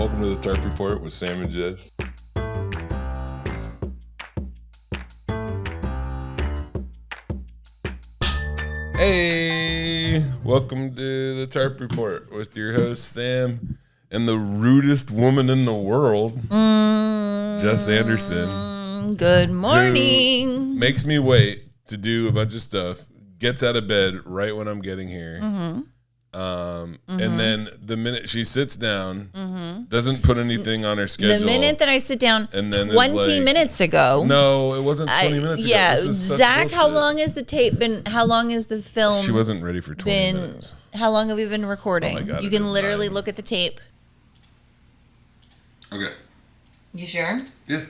Welcome to the Tarp Report with Sam and Jess. Hey, welcome to the Tarp Report with your host Sam and the rudest woman in the world, Jess Anderson. Good morning. Makes me wait to do a bunch of stuff, gets out of bed right when I'm getting here. And then the minute she sits down, doesn't put anything on her schedule. The minute that I sit down, and then 20 minutes ago. No, it wasn't 20 minutes ago. Yeah, Zach, how long has the tape been? How long has the film? She wasn't ready for 20 minutes. How long have we been recording? Oh my God, you can literally look at the tape. Okay. You sure? Yeah.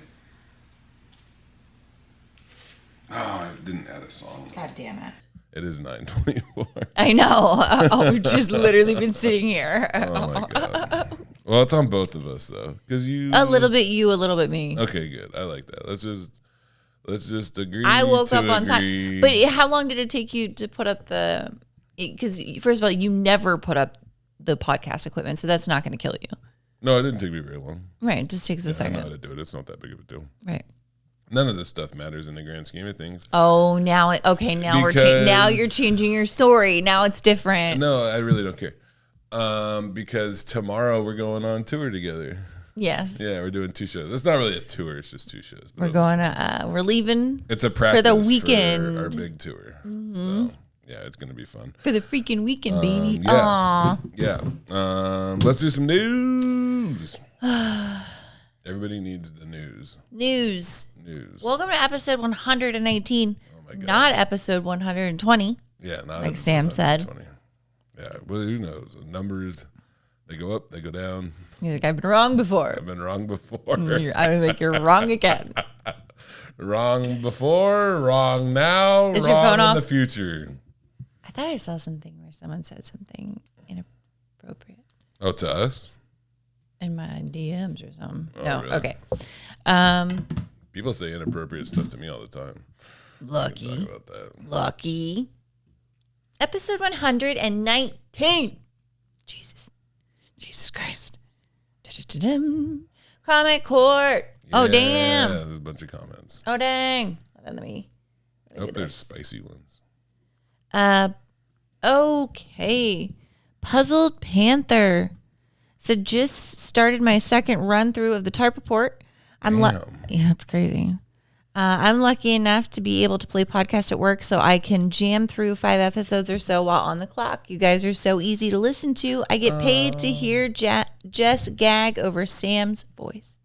Oh, I didn't add a song. God damn it. It is 9:24. I know. We've just literally been sitting here. Oh my God. Well, it's on both of us though, because you. A little bit you, a little bit me. Okay, good. I like that. Let's just agree. I woke up on agree. time. But how long did it take you to put up the? Because first of all, you never put up the podcast equipment, so that's not going to kill you. No, it didn't take me very long. Right, it just takes a second. I know how to do it. It's not that big of a deal. Right. None of this stuff matters in the grand scheme of things. Oh, now now you're changing your story. Now it's different. No, I really don't care. Because tomorrow we're going on tour together. Yes. Yeah, we're doing 2 shows. It's not really a tour; it's just 2 shows. We're leaving. It's a practice for the weekend. for our big tour. So yeah, it's gonna be fun For the freaking weekend, baby. Yeah. Yeah. Let's do some news. Everybody needs the news. News. News. Welcome to episode 118. Oh my God. Not episode 120. Yeah, not like Sam said. Yeah, well, who knows? The numbers, they go up, they go down. You're like, I've been wrong before. I've been wrong before. I was like, you're wrong again. Wrong before, wrong now, Is your wrong phone in off? the future. I thought I saw something where someone said something inappropriate. Oh, to us? In my DMs or something. Oh, no, really? Okay. People say inappropriate stuff to me all the time. Lucky. Talk about that. Lucky. Episode 119. Jesus Christ. Da-da-da-dum. Comment court. Oh, damn. Yeah, there's a bunch of comments. Oh, dang. Let me I hope there's spicy ones. Okay. Puzzled Panther. So just started my second run through of the Tarp Report. Yeah, it's crazy. I'm lucky enough to be able to play podcasts at work, so I can jam through 5 episodes or so while on the clock. You guys are so easy to listen to. I get paid to hear Jess gag over Sam's voice.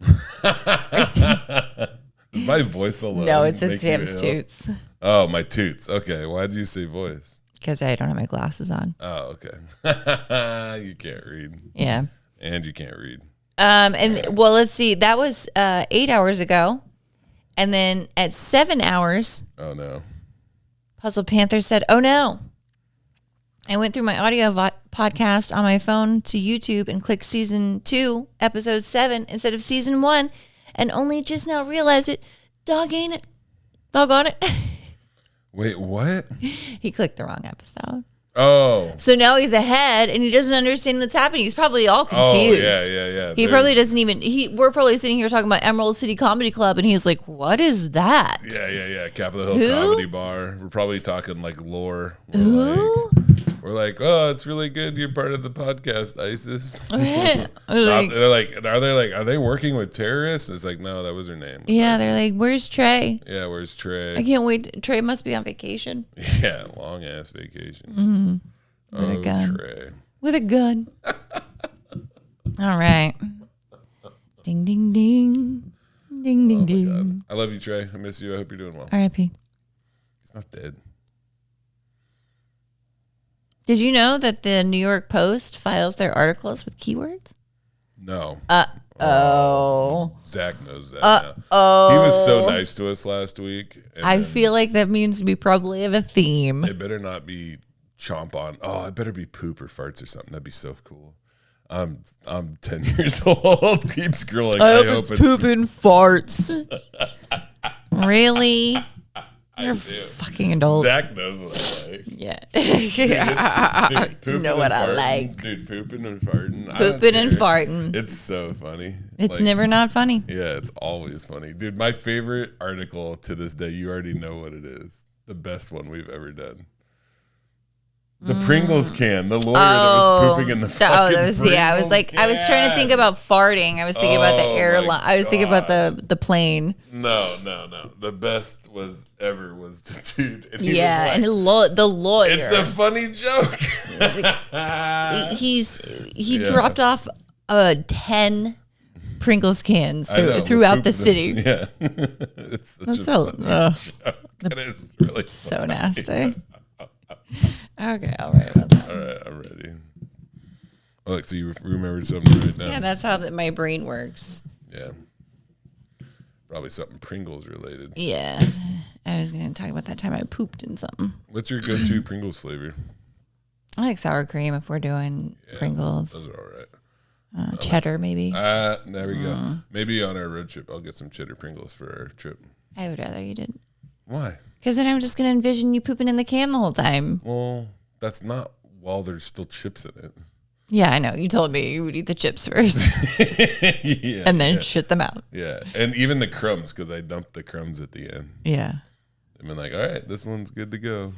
Is my voice alone? No, it's in Sam's toots. Oh, my toots. Okay, why did you say voice? Because I don't have my glasses on. Oh, okay. You can't read. Yeah. And you can't read. Well, let's see. That was 8 hours ago. And then at 7 hours. Oh, no. Puzzle Panther said, oh, no. I went through my audio podcast on my phone to YouTube and clicked season 2, episode 7 instead of season 1. And only just now realized it. Doggone it. Wait, what? He clicked the wrong episode. Oh. So now he's ahead and he doesn't understand what's happening. He's probably all confused. Oh, yeah. He probably doesn't even, we're probably sitting here talking about Emerald City Comedy Club and he's like, what is that? Yeah. Capitol Hill Comedy Bar. We're probably talking like lore. We're like, oh, it's really good. You're part of the podcast, ISIS. Are they working with terrorists? It's like, no, that was her name. Yeah, ISIS. they're like, where's Trey? Yeah, where's Trey? I can't wait. Trey must be on vacation. Yeah, long ass vacation. With a gun. Trey. With a gun. All right. Ding, ding, ding. Ding, ding, ding. God. I love you, Trey. I miss you. I hope you're doing well. R.I.P. He's not dead. Did you know that the New York Post files their articles with keywords? No. Zach knows that now. He was so nice to us last week. I feel like that means we probably have a theme. It better not be chomp on. Oh, it better be poop or farts or something. That'd be so cool. I'm 10 years old. Keep scrolling. I hope it's poop and farts. Really? You're fucking adult. Zach knows what I like. Yeah. Dude, You know what I like. Dude, pooping and farting. Pooping and farting. It's so funny. It's never not funny. Yeah, it's always funny. Dude, my favorite article to this day, you already know what it is. The best one we've ever done. The Pringles can. The lawyer that was pooping in the fucking Pringles I was like, can. I was trying to think about farting. I was thinking about the airline. I was thinking about the plane. No. The best was the dude. And he yeah, was like, and the lawyer. It's a funny joke. He dropped off 10 Pringles cans throughout the city. Yeah. It's such a funny joke. It's really so nasty. Okay, I'll write about that. All right, I'm ready. Oh, so you remembered something right now? Yeah, that's how my brain works. Yeah. Probably something Pringles related. Yeah. I was going to talk about that time I pooped in something. What's your go-to Pringles flavor? I like sour cream if we're doing Pringles. Those are all right. Cheddar, maybe. There we go. Maybe on our road trip, I'll get some cheddar Pringles for our trip. I would rather you didn't. Why? Because then I'm just going to envision you pooping in the can the whole time. Well, that's not while there's still chips in it. Yeah, I know. You told me you would eat the chips first. Yeah. And then shit them out. Yeah. And even the crumbs, because I dumped the crumbs at the end. Yeah. I've been like, all right, this one's good to go.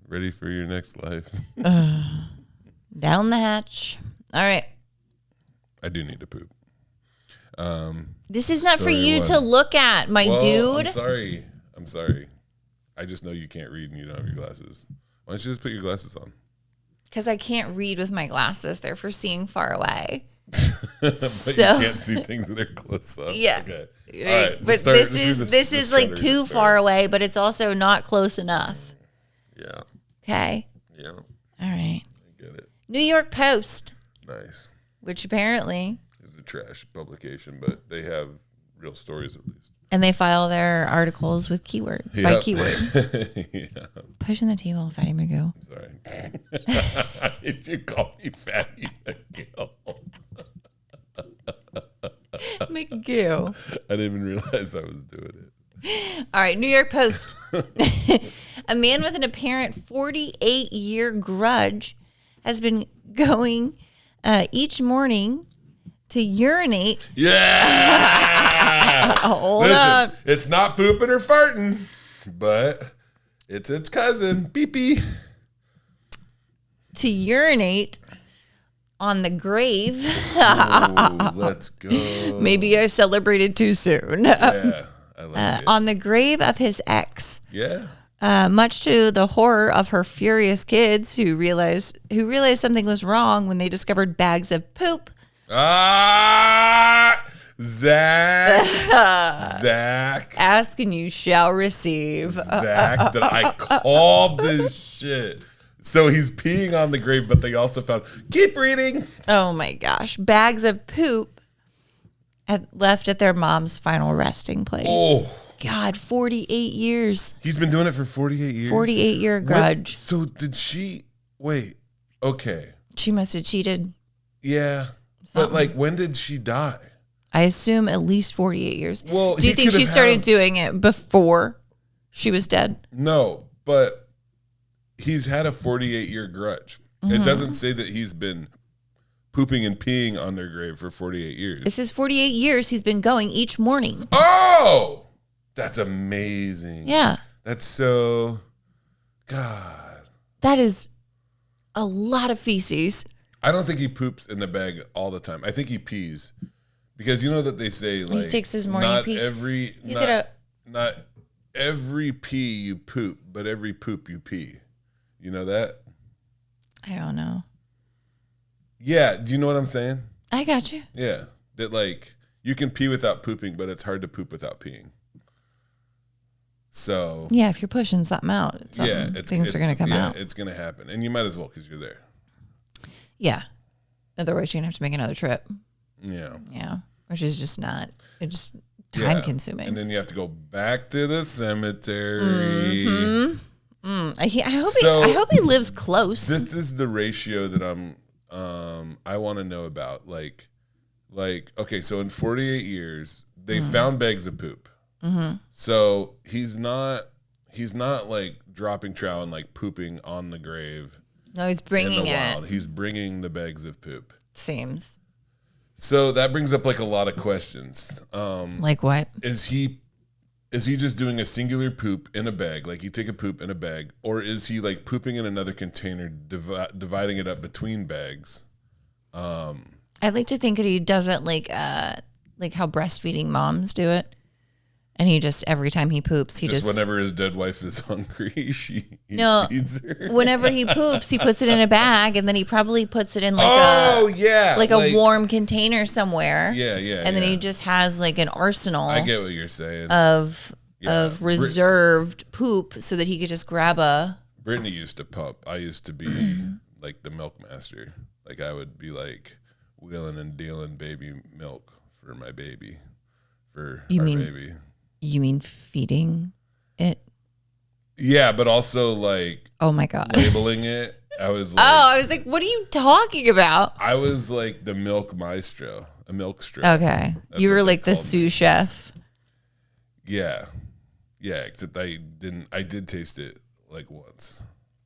Ready for your next life. Down the hatch. All right. I do need to poop. This is not for you to look at, my dude. I'm sorry. I just know you can't read and you don't have your glasses. Why don't you just put your glasses on? Because I can't read with my glasses. They're for seeing far away. But so, you can't see things that are close up. Yeah. Okay. All right. But this is like too far away, but it's also not close enough. Yeah. Okay. Yeah. All right. I get it. New York Post. Nice. Which apparently is a trash publication, but they have real stories at least. And they file their articles with by keyword. Yeah. Pushing the table, Fatty Magoo. Sorry. Did you call me Fatty Magoo? Magoo. I didn't even realize I was doing it. All right, New York Post. A man with an apparent 48-year grudge has been going each morning to urinate. Yeah. Hold up. It's not pooping or farting, but it's its cousin, Beepy. To urinate on the grave. Oh, let's go. Maybe I celebrated too soon. Yeah, I like it. On the grave of his ex. Yeah. Much to the horror of her furious kids who realized something was wrong when they discovered bags of poop. Zach. Ask and you shall receive. Zach, that I called this shit. So he's peeing on the grave, but they also found, keep reading. Oh my gosh. Bags of poop left at their mom's final resting place. Oh. God, 48 years. He's been doing it for 48 years. 48-year grudge. So did she, wait, okay. She must have cheated. Yeah. But like, when did she die? I assume at least 48 years. Well, do you think she started doing it before she was dead? No, but he's had a 48-year grudge. Mm-hmm. It doesn't say that he's been pooping and peeing on their grave for 48 years. It says 48 years he's been going each morning. Oh, that's amazing. Yeah. That's so, God. That is a lot of feces. I don't think he poops in the bag all the time. I think he pees. Because you know that they say, like, he takes his morning pee. Not every pee you poop, but every poop you pee. You know that? I don't know. Yeah. Do you know what I'm saying? I got you. Yeah. That, like, you can pee without pooping, but it's hard to poop without peeing. So. Yeah, if you're pushing something out, things are going to come out. Yeah, it's going to happen. And you might as well because you're there. Yeah. Otherwise, you're going to have to make another trip. Yeah. Yeah. Which is just not, it's just time consuming. And then you have to go back to the cemetery. Mm-hmm. I hope he lives close. This is the ratio that I want to know about. Like, okay, so in 48 years, they found bags of poop. Mm-hmm. So he's not he's not like dropping trow and like pooping on the grave. No, he's bringing it. Wild. He's bringing the bags of poop. Seems. So that brings up like a lot of questions. Like what? Is he just doing a singular poop in a bag? Like you take a poop in a bag, or is he like pooping in another container, dividing it up between bags? I'd like to think that he does it like how breastfeeding moms do it. And he just, every time he poops, he just whenever his dead wife is hungry, he feeds her. Whenever he poops, he puts it in a bag, and then he probably puts it in like a warm container somewhere. Yeah. And then he just has like an arsenal. I get what you're saying. Of reserved poop, so that he could just grab a. Brittany used to pump. I used to be like the milk master. Like I would be like wheeling and dealing baby milk for my baby, baby. You mean feeding it? Yeah, but also like, oh my God, labeling it. I was like, what are you talking about? I was like the milk maestro, a milk stro. Okay. You were like the sous chef. Yeah. Yeah, except I did taste it like once.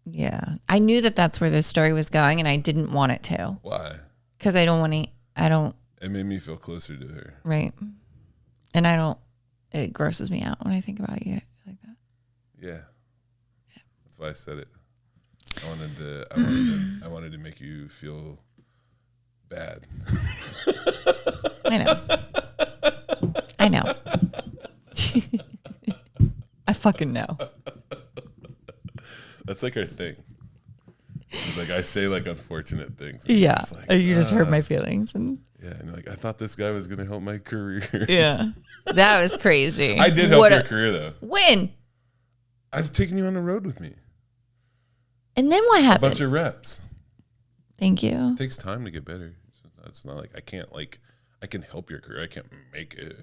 Yeah. I knew that that's where this story was going, and I didn't want it to. Why? Because I don't. It made me feel closer to her. Right. And it grosses me out when I think about you like that. Yeah. That's why I said it. I wanted to make you feel bad. I know. I fucking know. That's like our thing. It's like I say like unfortunate things. Yeah. Like, you just hurt my feelings. And like I thought this guy was going to help my career. Yeah. That was crazy. I did help your career though. When? I've taken you on the road with me. And then what happened? A bunch of reps. Thank you. It takes time to get better. It's not like I can help your career. I can't make it.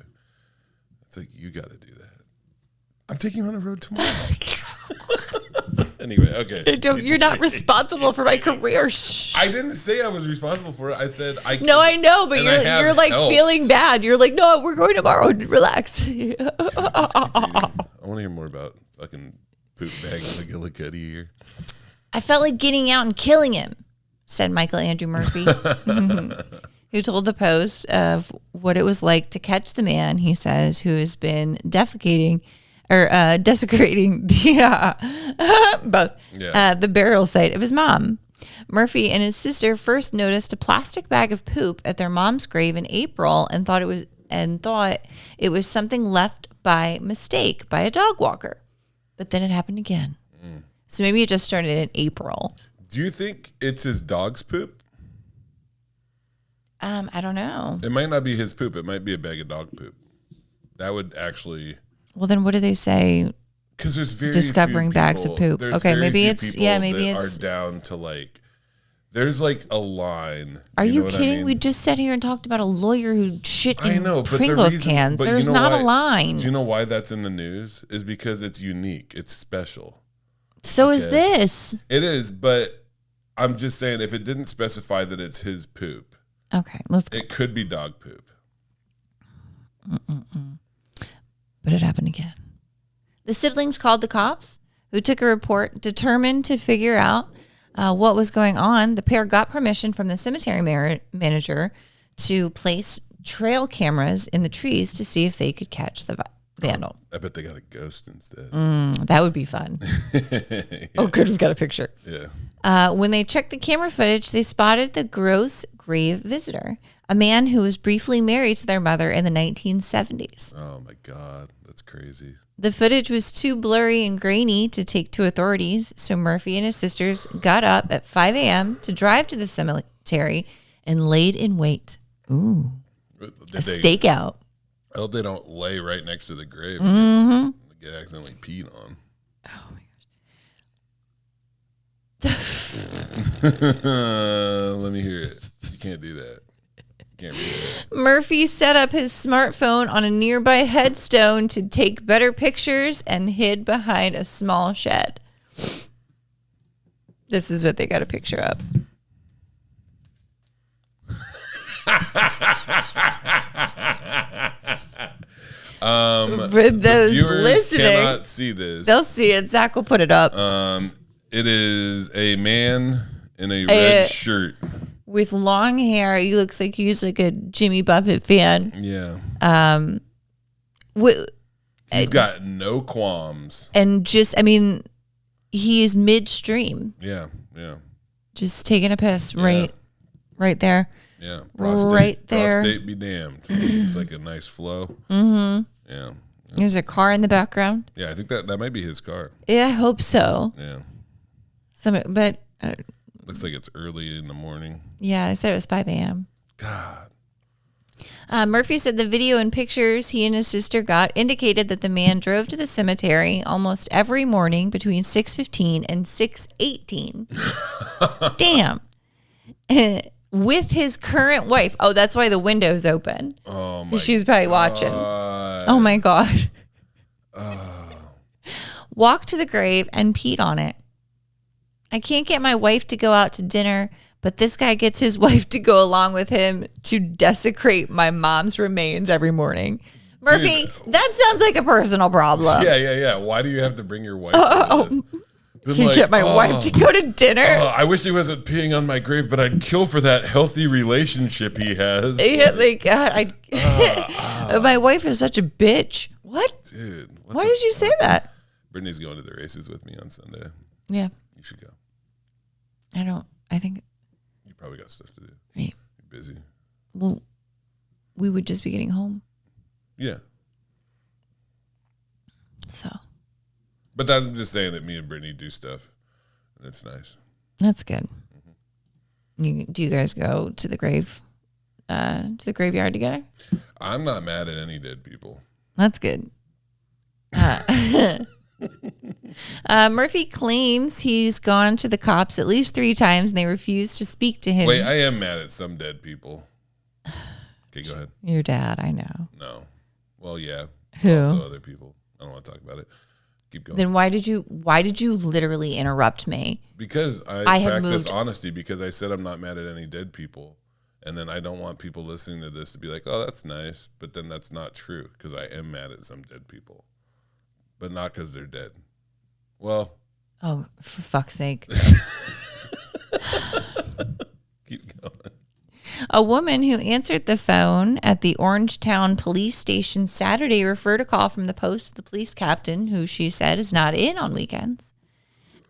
It's like, you got to do that. I'm taking you on the road tomorrow. Anyway, okay. You're not responsible for my career. Shh. I didn't say I was responsible for it. I said I. No, I know, but you're like helped. Feeling bad. You're like, no, we're going tomorrow. Relax. I want to hear more about fucking poop bags McGillicuddy here. I felt like getting out and killing him, said Michael Andrew Murphy, who told the Post of what it was like to catch the man, he says, who has been desecrating the burial site of his mom. Murphy and his sister first noticed a plastic bag of poop at their mom's grave in April and thought it was something left by mistake by a dog walker. But then it happened again. So maybe it just started in April. Do you think it's his dog's poop? I don't know. It might not be his poop. It might be a bag of dog poop. That would actually. Well, then what do they say? Because there's very discovering few bags of poop. Okay, maybe it's maybe it's down to like. There's like a line. Are you kidding? I mean? We just sat here and talked about a lawyer who shit in Pringles cans. There's not a line. Do you know why that's in the news? Is because it's unique. It's special. So is this. It is, but I'm just saying if it didn't specify that it's his poop. Okay, let's go. It could be dog poop. But it happened again. The siblings called the cops, who took a report, determined to figure out what was going on. The pair got permission from the cemetery manager to place trail cameras in the trees to see if they could catch the vandal. I bet they got a ghost instead. That would be fun. Yeah. Oh, good. We've got a picture. Yeah. When they checked the camera footage, they spotted the gross grave visitor, a man who was briefly married to their mother in the 1970s. Oh, my God. That's crazy. The footage was too blurry and grainy to take to authorities, so Murphy and his sisters got up at 5 a.m. to drive to the cemetery and laid in wait. Ooh. Stakeout. I hope they don't lay right next to the grave and get accidentally peed on. Oh, my gosh. Let me hear it. You can't do that. Can't read it. Murphy set up his smartphone on a nearby headstone to take better pictures and hid behind a small shed. This is what they got a picture of. For those listening, cannot see this. They'll see it. Zach will put it up. It is a man in a red shirt with long hair. He looks like he's like a Jimmy Buffett fan. Yeah. He's got no qualms. And just, I mean, he is midstream. Yeah, yeah. Just taking a piss right there. Yeah, right there. Prostate be damned. It's like a nice flow. Mm-hmm. Yeah. There's a car in the background. Yeah, I think that might be his car. Yeah, I hope so. Yeah. But looks like it's early in the morning. Yeah, I said it was 5 a.m. God. Murphy said the video and pictures he and his sister got indicated that the man drove to the cemetery almost every morning between 6:15 and 6:18. Damn. With his current wife. Oh, that's why the window's open. Oh, my She's probably watching. Oh, my God. Walked to the grave and peed on it. I can't get my wife to go out to dinner, but this guy gets his wife to go along with him to desecrate my mom's remains every morning. Murphy, dude, that sounds like a personal problem. Yeah. Why do you have to bring your wife to this? Can't get my wife to go to dinner. I wish he wasn't peeing on my grave, but I'd kill for that healthy relationship he has. Yeah, like God, my wife is such a bitch. What? Dude. Why did you say that? Brittany's going to the races with me on Sunday. Yeah. You should go. I think. You probably got stuff to do. Right. You're busy. Well, we would just be getting home. Yeah. So. But I'm just saying that me and Brittany do stuff, and it's nice. That's good. Mm-hmm. Do you guys go to the graveyard together? I'm not mad at any dead people. That's good. Murphy claims he's gone to the cops at least 3 times, and they refuse to speak to him. Wait, I am mad at some dead people. Okay, go ahead. Your dad, I know. No. Well, yeah. Who? Also other people. I don't want to talk about it. Keep going. Then why did you literally interrupt me? Because I practice honesty, because I said I'm not mad at any dead people. And then I don't want people listening to this to be like, oh, that's nice. But then that's not true, because I am mad at some dead people. But not because they're dead. Well. Oh, for fuck's sake. Keep going. A woman who answered the phone at the Orangetown police station Saturday referred a call from the Post to the police captain, who she said is not in on weekends.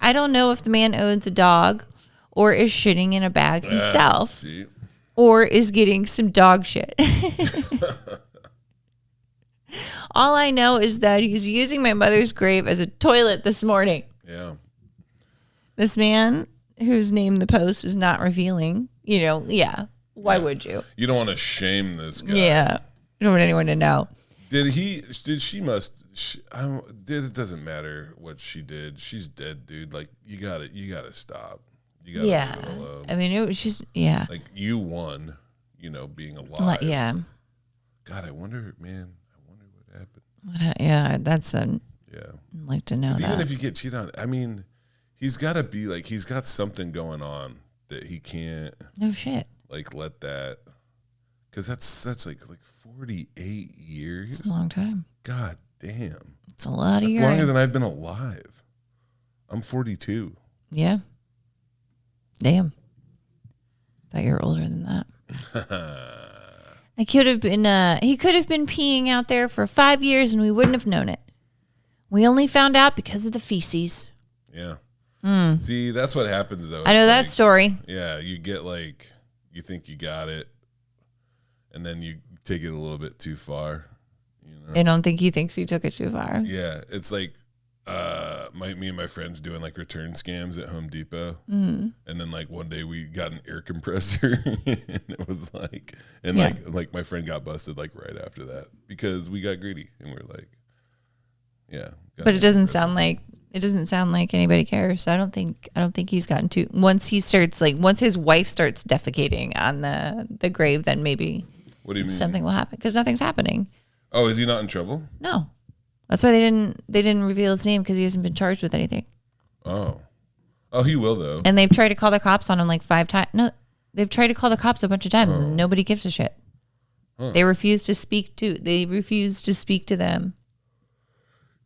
I don't know if the man owns a dog or is shitting in a bag himself or is getting some dog shit. All I know is that he's using my mother's grave as a toilet this morning. Yeah. This man, whose name the Post is not revealing, why would you? You don't want to shame this guy. Yeah. You don't want anyone to know. It doesn't matter what she did. She's dead, dude. Like, you gotta stop. You gotta leave it alone. I mean, it was just, yeah. Like, you won, being alive. Yeah. God, I wonder what happened. That's I'd like to know that. Even if you get cheated on, I mean, he's got to be like, he's got something going on that he can't. No shit. Like, let that, because that's like 48 years. It's a long time. God damn. It's a lot of years. Longer than I've been alive. I'm 42. Yeah. Damn. Thought you were older than that. He could have been peeing out there for 5 years and we wouldn't have known it. We only found out because of the feces. Yeah. See, that's what happens though. I know that story. Yeah, you get you think you got it, and then you take it a little bit too far. I don't think he thinks he took it too far. Yeah, it's like me and my friends doing return scams at Home Depot, and then one day we got an air compressor, and it was my friend got busted right after that because we got greedy, and we're like, yeah. But it doesn't sound like anybody cares. So I don't think he's gotten too. Once his wife starts defecating on the grave, then maybe. What do you mean? Something will happen because nothing's happening. Oh, is he not in trouble? No, that's why they didn't reveal his name because he hasn't been charged with anything. Oh, he will though. And they've tried to call the cops on him 5 times. No, they've tried to call the cops a bunch of times and nobody gives a shit. Huh. They refused to speak to them.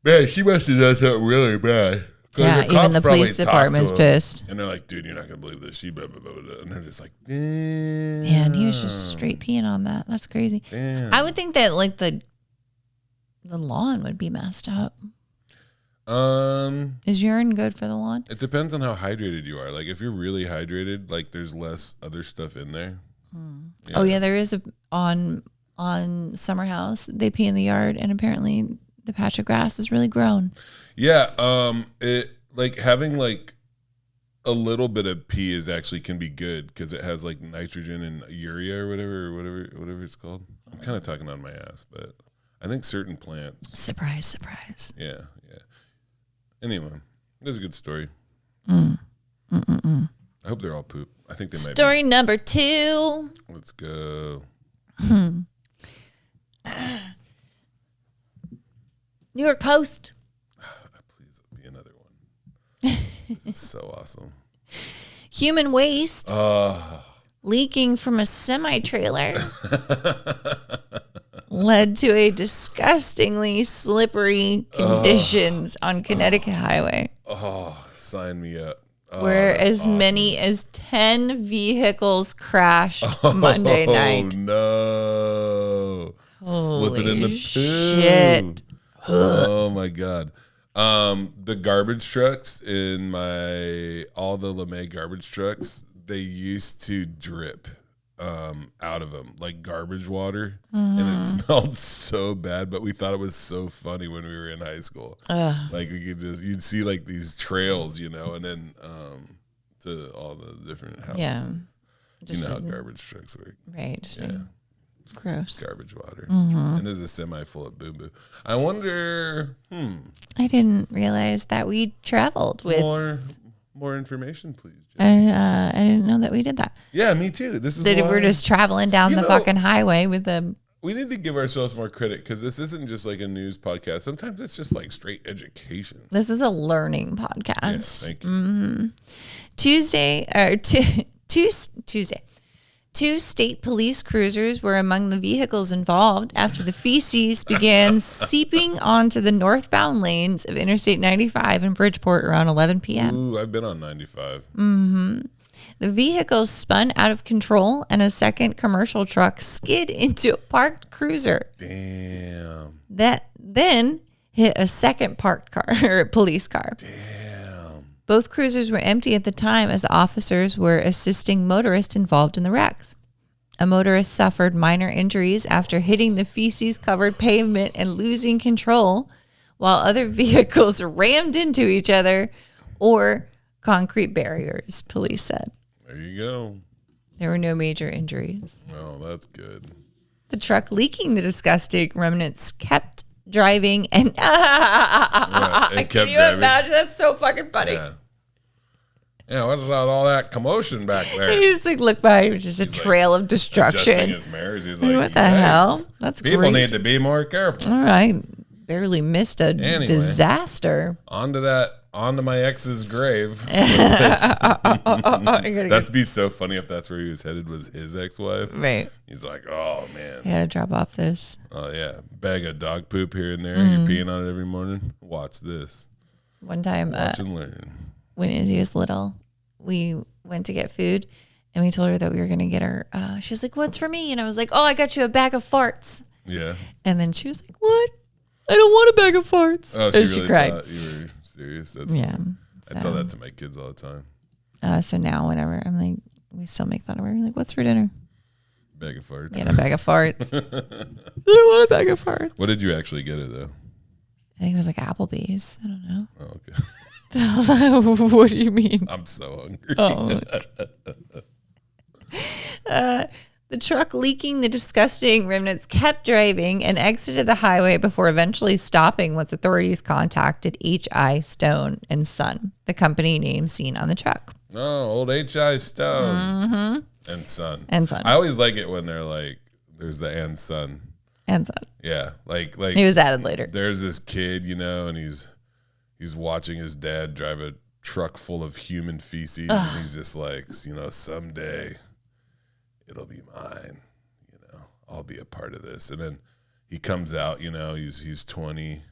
Man, she must have done something really bad. Yeah, even the police department's pissed. And they're like, dude, you're not going to believe this. She blah, blah, blah, blah. And they're just like, damn. Man, he was just straight peeing on that. That's crazy. Damn. I would think that like the lawn would be messed up. Is urine good for the lawn? It depends on how hydrated you are. Like if you're really hydrated, like there's less other stuff in there. Yeah. Oh yeah, there is on Summer House. They pee in the yard, and apparently the patch of grass is really grown. Yeah, it like having like a little bit of pee can be good because it has like nitrogen and urea or whatever it's called. I'm kind of talking on my ass, but I think certain plants. Surprise. Yeah. Anyway, it is a good story. I hope they're all poop. I think they might be. Story number 2. Let's go. New York Post. Please be another one. This is so awesome. Human waste leaking from a semi-trailer led to a disgustingly slippery conditions on Connecticut Highway. Oh, sign me up. Where as many as 10 vehicles crashed Monday night. Oh, no. Slipping in the poo. Shit. Oh, my God. The garbage trucks all the LeMay garbage trucks, they used to drip out of them like garbage water, and it smelled so bad, but we thought it was so funny when we were in high school. Like you'd see like these trails, and then to all the different houses. Yeah, you know how garbage trucks work, right? Yeah, gross garbage water, and there's a semi full of boo boo. I wonder. I didn't realize that we traveled with more information, please. I didn't know that we did that. Yeah, me too. This is that we're just traveling down the fucking highway with them. We need to give ourselves more credit because this isn't just like a news podcast. Sometimes it's just like straight education. This is a learning podcast. Yes, thank you. Tuesday. 2 state police cruisers were among the vehicles involved after the feces began seeping onto the northbound lanes of Interstate 95 in Bridgeport around 11 p.m. Ooh, I've been on 95. The vehicles spun out of control and a second commercial truck skid into a parked cruiser. Damn. That then hit a second parked car or police car. Damn. Both cruisers were empty at the time as the officers were assisting motorists involved in the wrecks. A motorist suffered minor injuries after hitting the feces-covered pavement and losing control, while other vehicles rammed into each other or concrete barriers, police said. There you go. There were no major injuries. Oh, that's good. The truck leaking the disgusting remnants kept driving and can you imagine? That's so fucking funny. Yeah, what's all that commotion back there? He just like look by, it was just a trail of destruction. His mirrors. He's like, what the hell? That's people crazy. need to be more careful. All right, barely missed a disaster. Onto my ex's grave. That'd be so funny if that's where he was headed, was his ex-wife. Right. He's like, oh, man. I gotta drop off this. Oh, yeah. Bag of dog poop here and there. You're peeing on it every morning. Watch this. One time, watch and learn. When Izzy was little, we went to get food, and we told her that we were going to get her. She was like, what's for me? And I was like, oh, I got you a bag of farts. Yeah. And then she was like, what? I don't want a bag of farts. Oh, and she really cried. Thought you were serious. That's yeah. I tell that to my kids all the time. So now whenever I'm like, we still make fun of her. We're like, what's for dinner? Bag of farts. Yeah, a bag of farts. I don't want a bag of farts. What did you actually get her, though? I think it was like Applebee's. I don't know. Oh, okay. What do you mean? I'm so hungry. Oh. The truck leaking the disgusting remnants kept driving and exited the highway before eventually stopping once authorities contacted H.I. Stone and Son, the company name seen on the truck. Oh, old H.I. Stone and Son. And Son. I always like it when they're like, there's the and Son. And Son. Yeah, like he was added later. There's this kid, and he's watching his dad drive a truck full of human feces, and he's just like, someday it'll be mine. I'll be a part of this. And then he comes out, you know, he's 20.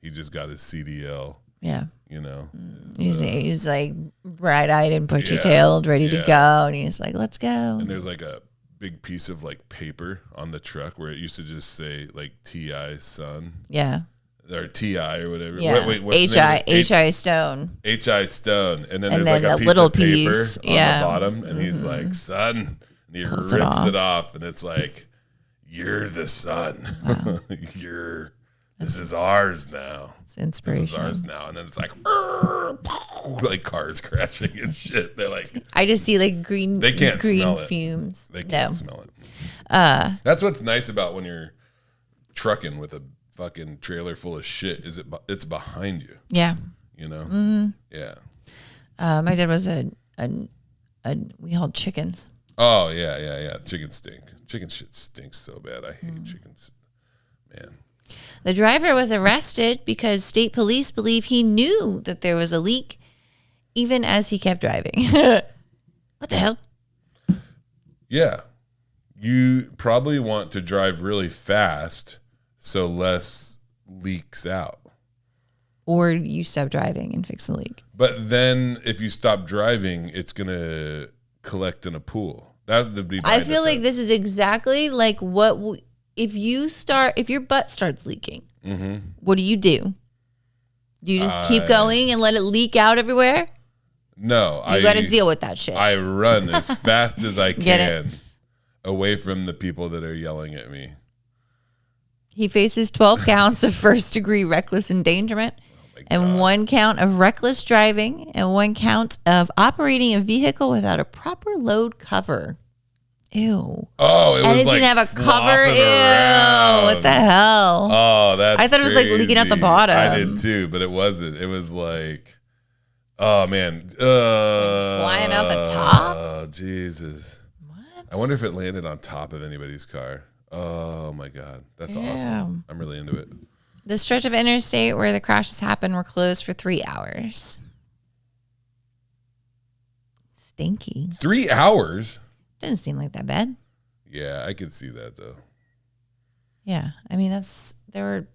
He just got his CDL. Yeah. You know. He's like bright-eyed and bushy-tailed, ready to go. And he's like, let's go. And there's like a big piece of like paper on the truck where it used to just say like T.I. son. Yeah. Or T.I. or whatever. Yeah. Wait, what's H.I. Stone. H.I. Stone. And then And there's then like a piece little of paper piece. on the bottom. And he's like, son. And he rips it off. And it's like, you're the son. Wow. This is ours now. It's inspirational. This is ours now. And then it's like cars crashing and shit. They're like, I just see like green. They can't smell it. Fumes. They can't smell it. That's what's nice about when you're trucking with a fucking trailer full of shit. Is it's behind you? Yeah. You know. Yeah. My dad was we hauled chickens. Oh yeah. Chicken stink. Chicken shit stinks so bad. I hate chickens. Man. The driver was arrested because state police believe he knew that there was a leak, even as he kept driving. What the hell? Yeah. You probably want to drive really fast so less leaks out. Or you stop driving and fix the leak. But then if you stop driving, it's going to collect in a pool. That would be I feel like this is exactly like what if your butt starts leaking, what do? You just keep going and let it leak out everywhere? No. You got to deal with that shit. I run as fast as I can away from the people that are yelling at me. He faces 12 counts of first-degree reckless endangerment and 1 count of reckless driving and 1 count of operating a vehicle without a proper load cover. Ew. Oh, it was like didn't have a cover. Ew. Around. What the hell? Oh, that's I thought it was like leaking out the bottom. I did too, but it wasn't. It was like, oh man, flying out the top. Oh Jesus! What? I wonder if it landed on top of anybody's car. Oh my God, that's awesome. I'm really into it. The stretch of interstate where the crashes happened were closed for 3 hours. Stinky. 3 hours? Doesn't seem like that bad. Yeah, I could see that though. Yeah, I mean what did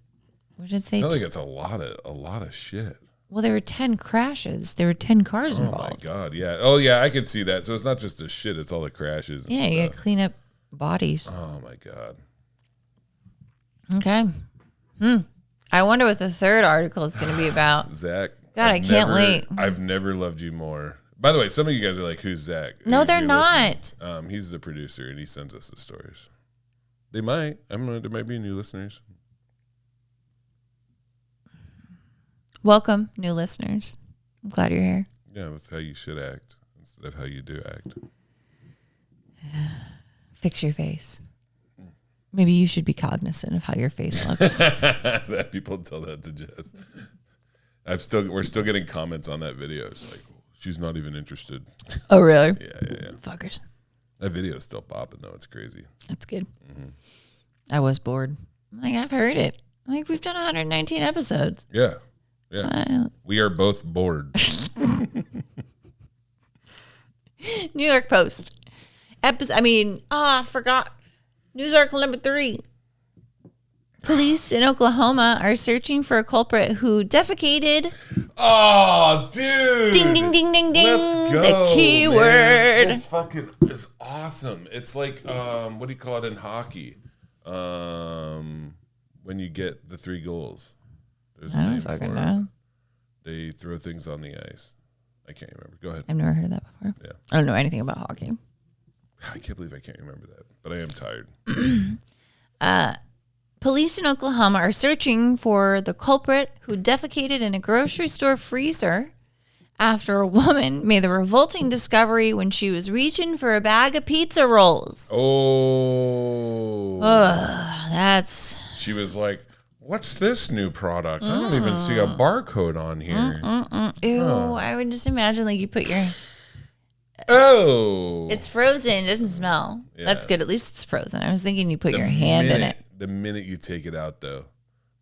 it say? It sounds like it's a lot of shit. Well, there were 10 crashes. There were 10 cars involved. Oh my God, yeah. Oh yeah, I can see that. So it's not just the shit; it's all the crashes. And you gotta clean up bodies. Oh my God. Okay. I wonder what the third article is going to be about. Zach. God, I can't wait. I've never loved you more. By the way, some of you guys are like, who's Zach? No, they're not. He's the producer, and he sends us the stories. They might. There might be new listeners. Welcome, new listeners. I'm glad you're here. Yeah, that's how you should act instead of how you do act. Fix your face. Maybe you should be cognizant of how your face looks. That people tell that to Jess. We're still getting comments on that video. It's like, she's not even interested. Oh, really? Yeah. Fuckers. That video is still popping, though. It's crazy. That's good. I was bored. Like, I've heard it. Like, we've done 119 episodes. Yeah. We are both bored. New York Post. I forgot. News article number 3. Police in Oklahoma are searching for a culprit who defecated. Oh, dude. Ding, ding, ding, ding, ding. Let's go. The keyword. This fucking is awesome. It's like, what do you call it in hockey? When you get the 3 goals. There's I don't fucking know. They throw things on the ice. I can't remember. Go ahead. I've never heard of that before. Yeah. I don't know anything about hockey. I can't believe I can't remember that, but I am tired. Police in Oklahoma are searching for the culprit who defecated in a grocery store freezer after a woman made the revolting discovery when she was reaching for a bag of pizza rolls. Oh. She was like, what's this new product? I don't even see a barcode on here. Ew, I would just imagine like you put your... Oh. It's frozen. It doesn't smell. Yeah. That's good. At least it's frozen. I was thinking you put your hand in it. The minute you take it out, though,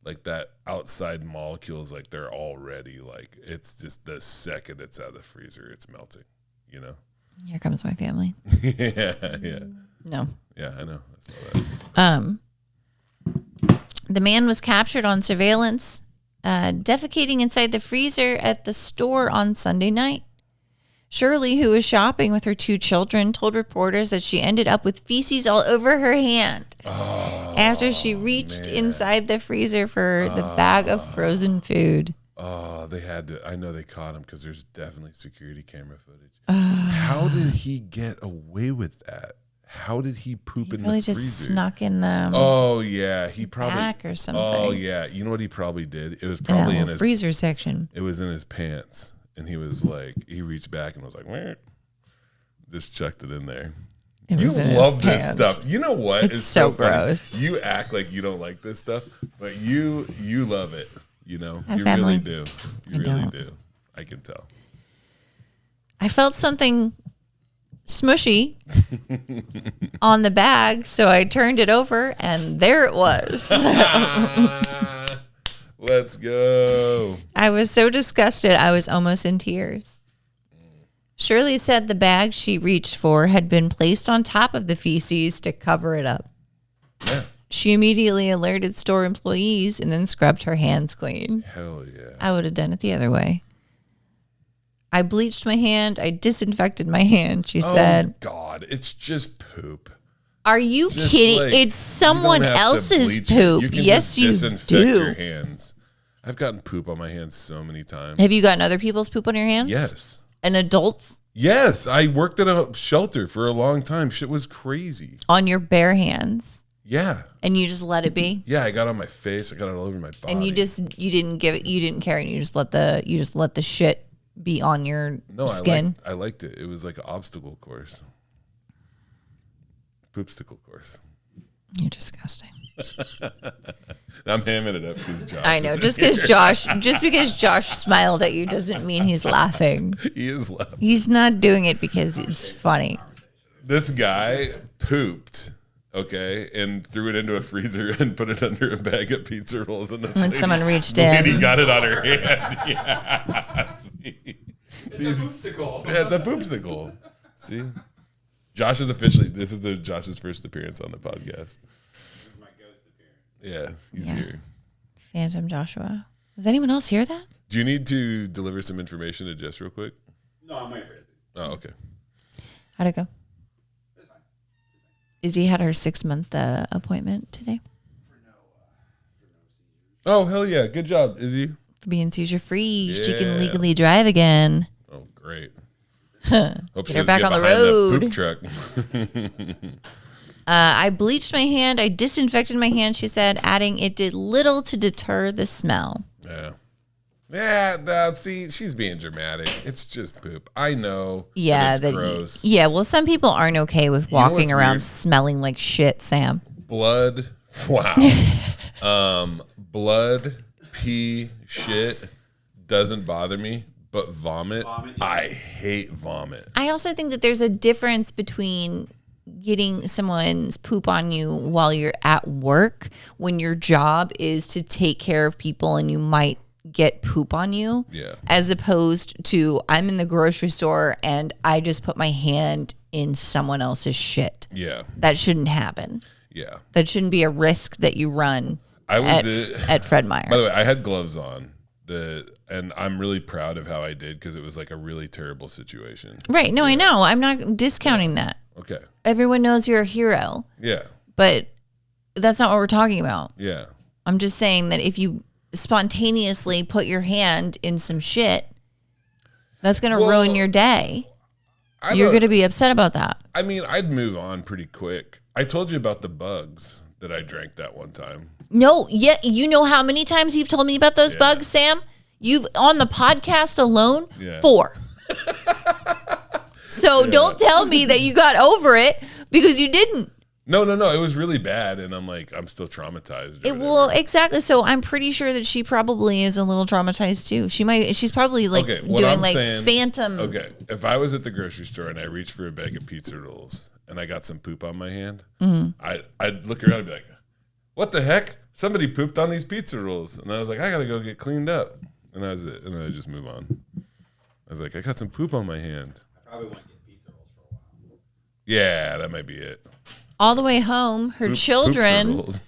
like that outside molecules, like they're already like, it's just the second it's out of the freezer, it's melting, you know? Here comes my family. Yeah. No. Yeah, I know. I saw that. The man was captured on surveillance defecating inside the freezer at the store on Sunday night. Shirley, who was shopping with her 2 children, told reporters that she ended up with feces all over her hand after she reached inside the freezer for the bag of frozen food. Oh, they had to. I know they caught him because there's definitely security camera footage. How did he get away with that? How did he poop in the freezer? Really just snuck in the he probably back or something. Oh yeah, you know what he probably did? It was probably in his freezer section. It was in his pants, and he was like, he reached back and was like, "Where?" Just chucked it in there. You love this stuff. You know what? It's so gross. Funny. You act like you don't like this stuff, but you love it. You know, you family. really do. You really do. I can tell. I felt something smushy on the bag, so I turned it over, and there it was. Let's go. I was so disgusted, I was almost in tears. Shirley said the bag she reached for had been placed on top of the feces to cover it up. Yeah. She immediately alerted store employees and then scrubbed her hands clean. Hell yeah. I would have done it the other way. I bleached my hand. I disinfected my hand, she said. Oh, God. It's just poop. Are you kidding? Like, it's someone else's poop. You can yes, just disinfect your hands. I've gotten poop on my hands so many times. Have you gotten other people's poop on your hands? Yes. An adult's? Yes. I worked at a shelter for a long time. Shit was crazy. On your bare hands? Yeah. And you just let it be? Yeah, I got it on my face. I got it all over my body. And you didn't care, and you just let the shit be on your skin. I liked it. It was like an obstacle course. Poopsicle course. You're disgusting. I'm hamming it up because Josh. I know. Just because Josh smiled at you doesn't mean he's laughing. He is laughing. He's not doing it because it's funny. This guy pooped. Okay, and threw it into a freezer and put it under a bag of pizza rolls. And someone reached in. And he got it on her hand. Yeah. It's a poopsicle. Yeah, it's a poopsicle. See? This is Josh's first appearance on the podcast. This is my ghost appearance. Yeah, he's here. Phantom Joshua. Does anyone else hear that? Do you need to deliver some information to Jess real quick? No, I'm waiting for it. Oh, okay. How'd it go? It's fine. Izzy had her 6-month appointment today. For no seizures. Oh, hell yeah. Good job, Izzy. For being seizure free. She Yeah. can legally drive again. Oh, great. Hope she Get her doesn't back get on the behind road. Poop truck. I bleached my hand. I disinfected my hand, she said, adding it did little to deter the smell. Yeah. Yeah, see, she's being dramatic. It's just poop. I know. Yeah, it's gross. Yeah, well, some people aren't okay with walking around weird? smelling like shit, Sam. Blood. Wow. Blood, pee, shit doesn't bother me, but vomit, Vomit, yeah. I hate vomit. I also think that there's a difference between getting someone's poop on you while you're at work when your job is to take care of people and you might get poop on you, Yeah. as opposed to I'm in the grocery store and I just put my hand in someone else's shit. Yeah. That shouldn't happen. Yeah. That shouldn't be a risk that you run at Fred Meyer. By the way, I had gloves on. And I'm really proud of how I did because it was like a really terrible situation. Right. No, I know. I'm not discounting that. Okay. Everyone knows you're a hero, Yeah. but that's not what we're talking about. Yeah. I'm just saying that if you spontaneously put your hand in some shit, that's going to ruin your day. You're going to be upset about that. I mean, I'd move on pretty quick. I told you about the bugs that I drank that one time. No, yet you know how many times you've told me about those bugs, Sam? You've on the podcast alone, 4. So don't tell me that you got over it because you didn't. No. It was really bad, and I'm still traumatized. Well, exactly. So I'm pretty sure that she probably is a little traumatized too. She's probably doing phantom. Okay, if I was at the grocery store and I reached for a bag of pizza rolls and I got some poop on my hand, I'd look around and be like, "What the heck? Somebody pooped on these pizza rolls," and I was like, "I gotta go get cleaned up," and that was it. And then I just move on. I was like, "I got some poop on my hand." I probably won't get pizza rolls for a while. Yeah, that might be it. All the way home, her children. Poops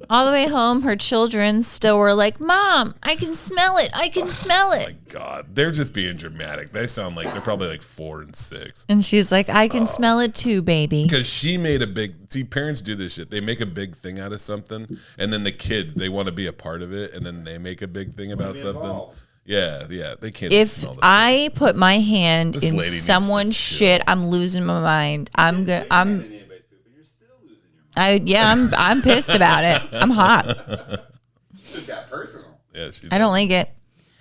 All the way home, her children still were like, "Mom, I can smell it. I can smell Oh it." my God, they're just being dramatic. They sound like they're probably like 4 and 6. And she's like, "I can smell it too, baby." Because she made a big. See, parents do this shit. They make a big thing out of something, and then the kids they want to be a part of it, and then they make a big thing about something. Involved. Yeah, they can't. If smell that. I put my hand This in lady needs to someone's chill. shit, I'm losing my mind. I'm good. I'm Anybody's poop, and you're still losing your mind. I'm pissed about it. I'm hot. It got personal. Yeah, she. I don't like it.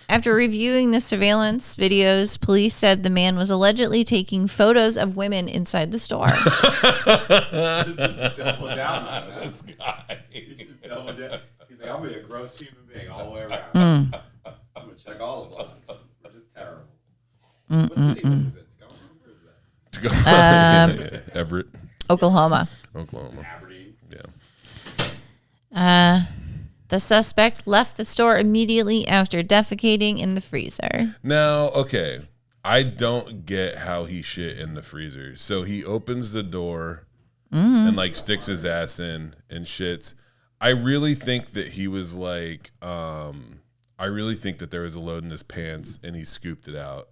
After reviewing the surveillance videos, police said the man was allegedly taking photos of women inside the store. Just double down on that. This guy. Just double down. He's like, I'm gonna be a gross human being all the way around. Mm. I'm gonna check all the logs. We're just terrible. What city was this in? Where is that? Everett, Oklahoma. Oklahoma. Aberdeen. Yeah. The suspect left the store immediately after defecating in the freezer. Now, okay, I don't get how he shit in the freezer. So he opens the door and like sticks his ass in and shits. I really think that he was like, I really think that there was a load in his pants and he scooped it out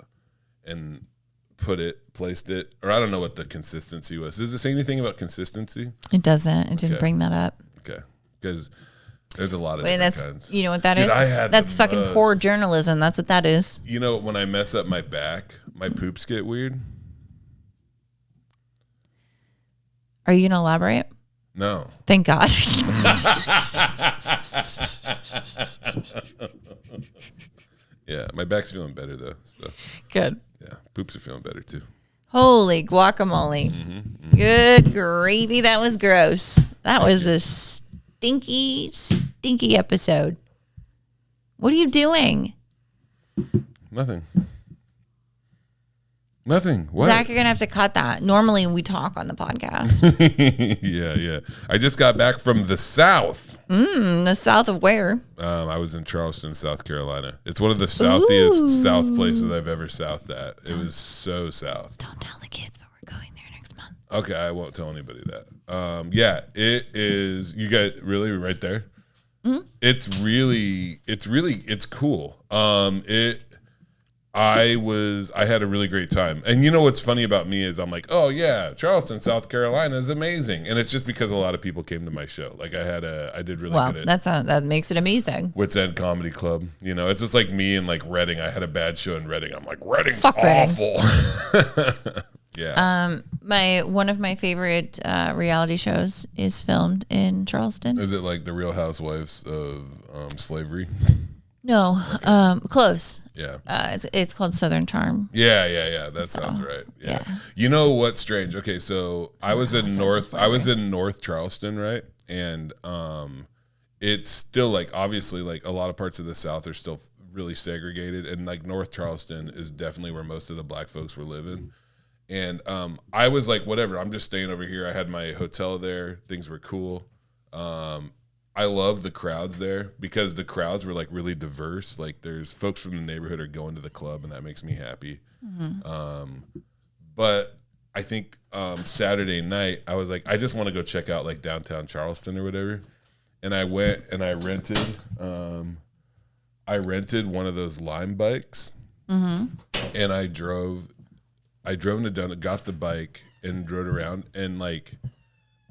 and placed it, or I don't know what the consistency was. Does it say anything about consistency? It doesn't. It didn't bring that up. Okay, because there's a lot of Wait, different that's kinds. you know what that Dude, is? I had That's the fucking buzz. poor journalism. That's what that is. You know, when I mess up my back, my poops get weird. Are you gonna elaborate? No. Thank God. Yeah, my back's feeling better though. So Good. yeah, poops are feeling better too. Holy guacamole. Good gravy. That was gross. That was a stinky, stinky episode. What are you doing? Nothing. What? Zach, you're going to have to cut that. Normally we talk on the podcast. yeah. I just got back from the South. The south of where? I was in Charleston, South Carolina. It's one of the southiest south places I've ever southed at. It was so south. Don't tell the kids, but we're going there next month. Okay, I won't tell anybody that. Yeah, it is. You got really right there. It's cool. I had a really great time. And you know what's funny about me is I'm like, oh yeah, Charleston, South Carolina is amazing. And it's just because a lot of people came to my show. Like I did really Well, good at that makes it amazing. Wits End Comedy Club. You know, it's just like me and like Reading. I had a bad show in Reading. I'm like, Reading's Fuck Reading. awful. Yeah. One of my favorite reality shows is filmed in Charleston. Is it like the Real Housewives of slavery? No, close. Yeah. It's called Southern Charm. Yeah. That sounds right. Yeah. You know what's strange? Okay, so I was in North Charleston, right? And it's still like obviously like a lot of parts of the South are still really segregated, and like North Charleston is definitely where most of the black folks were living. And I was like, whatever, I'm just staying over here. I had my hotel there. Things were cool. I love the crowds there because the crowds were like really diverse. Like there's folks from the neighborhood are going to the club, and that makes me happy. But I think Saturday night I was like, I just want to go check out like downtown Charleston or whatever. And I went and I rented one of those Lime bikes, and I drove into down, got the bike and drove around, and like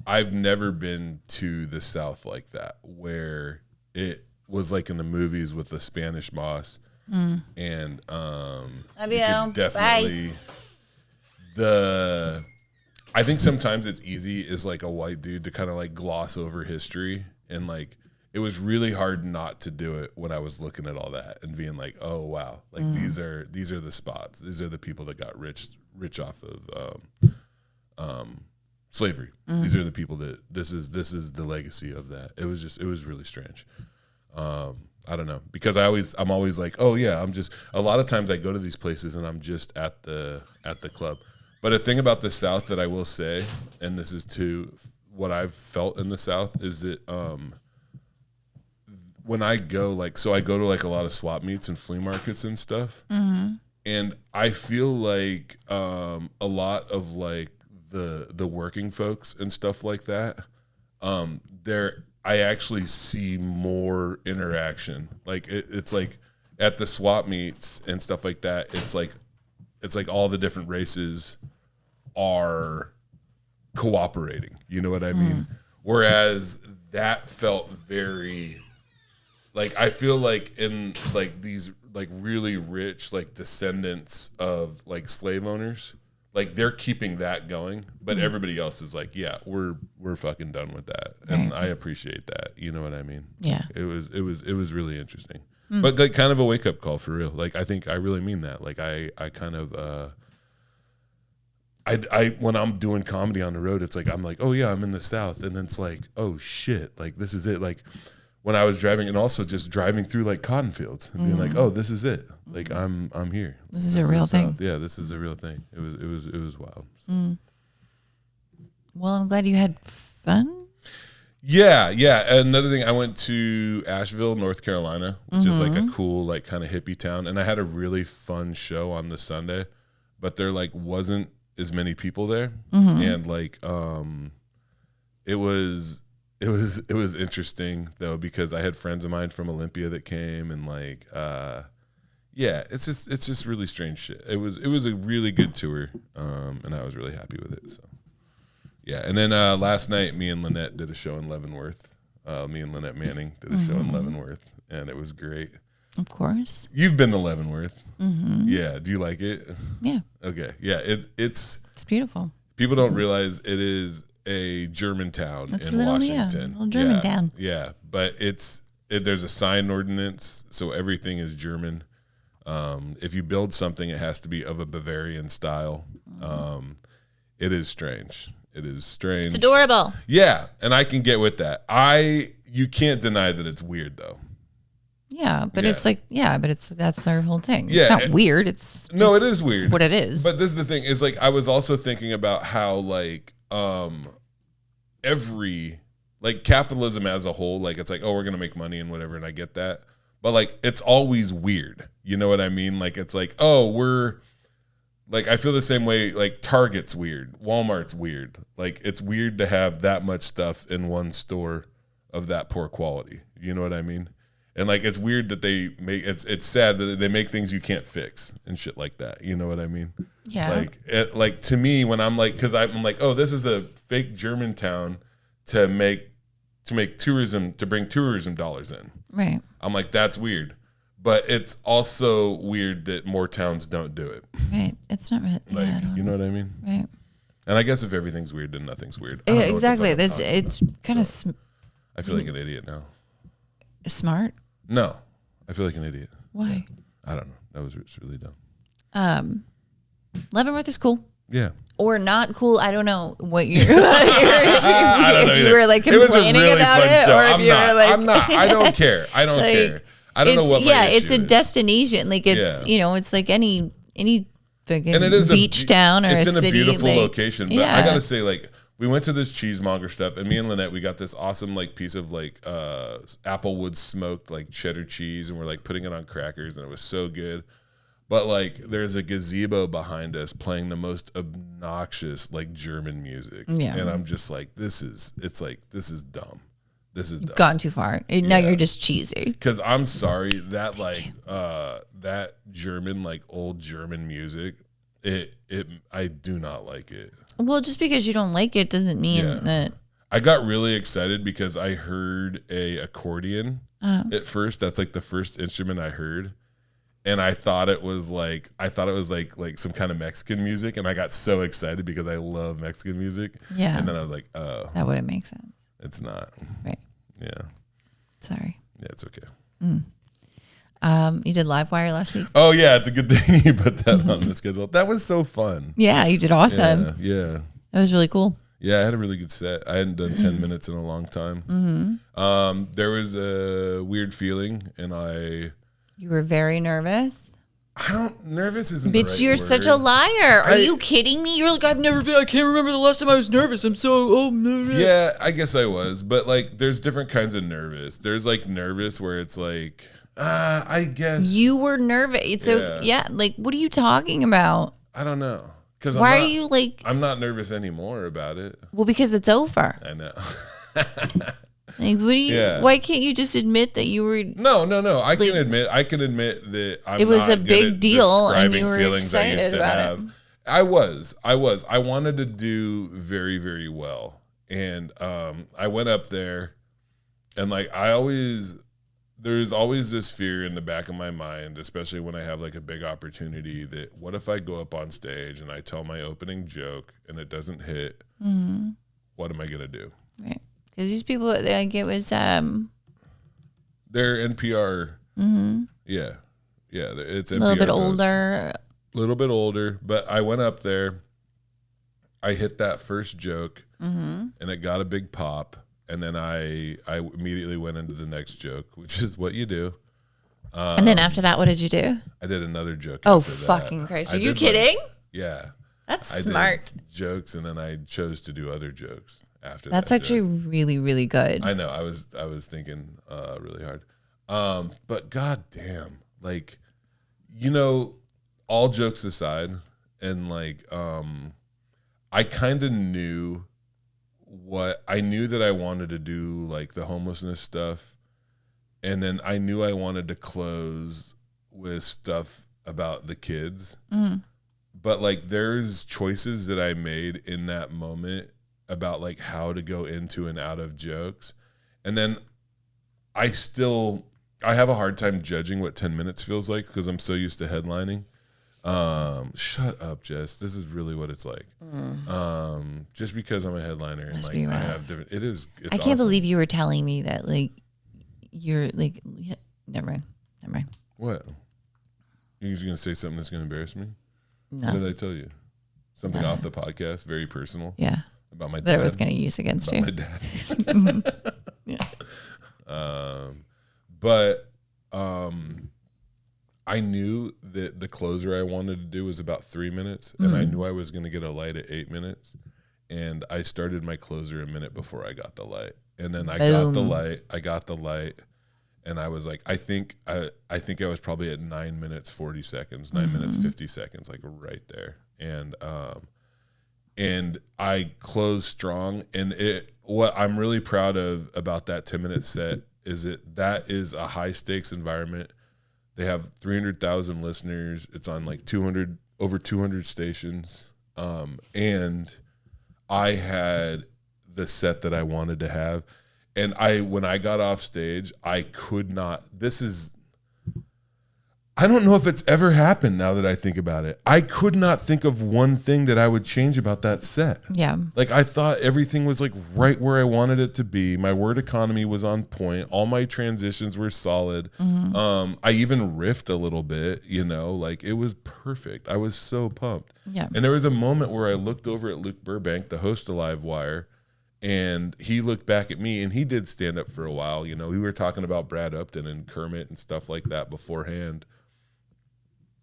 I've never been to the South like that, where it was like in the movies with the Spanish moss, and you could definitely I think sometimes it's easy as like a white dude to kind of like gloss over history, and like it was really hard not to do it when I was looking at all that and being like, oh wow, like these are the spots, these are the people that got rich off of slavery. These are the people that this is the legacy of that. It was really strange. I don't know, because I'm always like, oh yeah, I'm just, a lot of times I go to these places and I'm just at the club. But a thing about the South that I will say, and this is to what I've felt in the South, is that when I go, like, so I go to like a lot of swap meets and flea markets and stuff. And I feel like a lot of like the working folks and stuff like that, I actually see more interaction. Like it's like at the swap meets and stuff like that. It's like all the different races are cooperating. You know what I mean? Whereas that felt very like, I feel like in like these like really rich like descendants of like slave owners, like they're keeping that going, but everybody else is like, yeah, we're fucking done with that. And I appreciate that. You know what I mean? Yeah. It was really interesting. But like kind of a wake up call for real. Like I think I really mean that. Like I kind of I when I'm doing comedy on the road, it's like I'm like, oh yeah, I'm in the South, and then it's like, oh shit, like this is it. Like when I was driving, and also just driving through like cotton fields and being like, oh, this is it. Like I'm here. This is a real thing. Yeah, this is a real thing. It was wild. So. Well, I'm glad you had fun. Yeah. Another thing, I went to Asheville, North Carolina, which is like a cool, like kind of hippie town, and I had a really fun show on the Sunday, but there like wasn't as many people there, and like it was interesting though, because I had friends of mine from Olympia that came, and like yeah, it's just really strange shit. It was a really good tour, and I was really happy with it. So yeah, and then last night me and Lynette did a show in Leavenworth. Me and Lynette Manning did a show in Leavenworth, and it was great. Of course. You've been to Leavenworth. Yeah. Do you like it? Yeah. Okay. Yeah. It's beautiful. People don't realize it is a German town in Washington. Little German town. Yeah. But there's a sign ordinance, so everything is German. If you build something, it has to be of a Bavarian style. It is strange. It is strange. It's adorable. Yeah. And I can get with that. You can't deny that it's weird though. Yeah, but it's like, that's our whole thing. Yeah, it's not weird. It's no, it is weird. What it is. But this is the thing, is like I was also thinking about how like every like capitalism as a whole, like it's like, oh, we're gonna make money and whatever, and I get that. But like it's always weird. You know what I mean? Like it's like, oh, we're like, I feel the same way, like Target's weird, Walmart's weird. Like it's weird to have that much stuff in one store of that poor quality. You know what I mean? And like it's weird that they make it's sad that they make things you can't fix and shit like that. You know what I mean? Yeah. Like to me, when I'm like, because I'm like, oh, this is a fake German town to bring tourism dollars in. Right. I'm like, that's weird, but it's also weird that more towns don't do it. Right. It's not really. Like, you know what I mean? Right. And I guess if everything's weird, then nothing's weird. Yeah, exactly. It's kind of. I feel like an idiot now. Smart. No, I feel like an idiot. Why? I don't know. That was really dumb. Leavenworth is cool. Yeah. Or not cool. I don't know what you're. If you were like complaining really about it, show. or if you were like, I'm not. I don't care. I don't care. I don't know what. Yeah, it's a destination. Like it's it's like any fucking and it is beach town or a city. It's in a beautiful location. But yeah. I gotta say, like, we went to this cheesemonger stuff, and me and Lynette, we got this awesome like piece of like applewood smoked like cheddar cheese, and we're like putting it on crackers, and it was so good. But like, there's a gazebo behind us playing the most obnoxious like German music, and I'm just like, this is dumb. This is dumb. Gone too far. Now you're just cheesy. Because I'm sorry, that like that German like old German music, I do not like it. Well, just because you don't like it doesn't mean that. I got really excited because I heard a accordion at first. That's like the first instrument I heard. And I thought it was like some kind of Mexican music, and I got so excited because I love Mexican music. Yeah. And then I was like, oh. That wouldn't make sense. It's not. Right. Yeah. Sorry. Yeah, it's okay. You did Livewire last week? Oh yeah, it's a good thing you put that on the schedule. That was so fun. Yeah, you did awesome. Yeah. That was really cool. Yeah, I had a really good set. I hadn't done 10 minutes in a long time. There was a weird feeling, and You were very nervous. Nervous isn't the right Bitch, you're word. such a liar. Are you kidding me? You're like, I can't remember the last time I was nervous. I'm so nervous. Yeah, I guess I was. But like, there's different kinds of nervous. There's like nervous where it's like, I guess You were nervous. So yeah, like what are you talking about? I don't know. Because why are you like? I'm not nervous anymore about it. Well, because it's over. I know. Like, what do you? Yeah. Why can't you just admit that you were? No. I can admit that it was a big deal, and you were excited about it. I was. I wanted to do very, very well, and I went up there, and like there's always this fear in the back of my mind, especially when I have like a big opportunity, that what if I go up on stage and I tell my opening joke and it doesn't hit? Mm-hmm. What am I gonna do? Right, because these people, like it was, they're NPR. Mm-hmm. Yeah, it's NPR. A little bit older, but I went up there. I hit that first joke, and it got a big pop. And then I immediately went into the next joke, which is what you do. And then after that, what did you do? I did another joke. Oh, fucking Christ. Are you kidding? Yeah. That's smart. Did jokes, and then I chose to do other jokes after that. That's actually really, really good. I know. I was thinking really hard. But goddamn, like, all jokes aside, and like, I kind of knew I knew that I wanted to do, like the homelessness stuff, and then I knew I wanted to close with stuff about the kids. But like there's choices that I made in that moment about like how to go into and out of jokes, and then I have a hard time judging what 10 minutes feels like because I'm so used to headlining. Shut up, Jess. This is really what it's like. Just because I'm a headliner and like I have different. It's I can't believe you were telling me that like you're like. Never mind. What? You're just gonna say something that's gonna embarrass me? No. What did I tell you? Something off the podcast, very personal. Yeah. About my dad. That I was gonna use against you. My dad. Yeah. But I knew that the closer I wanted to do was about 3 minutes, and I knew I was going to get a light at 8 minutes, and I started my closer a minute before I got the light, and then I got the light, and I was like, I think I was probably at 9 minutes 40 seconds, 9 minutes 50 seconds, like right there, and I closed strong, and what I'm really proud of about that 10-minute set is that is a high stakes environment. They have 300,000 listeners. It's on like over 200 stations. And I had the set that I wanted to have. And when I got off stage, I could not, I don't know if it's ever happened now that I think about it. I could not think of one thing that I would change about that set. Yeah. Like I thought everything was like right where I wanted it to be. My word economy was on point. All my transitions were solid. I even riffed a little bit, like it was perfect. I was so pumped. Yeah. And there was a moment where I looked over at Luke Burbank, the host of Live Wire, and he looked back at me, and he did stand up for a while. We were talking about Brad Upton and Kermit and stuff like that beforehand.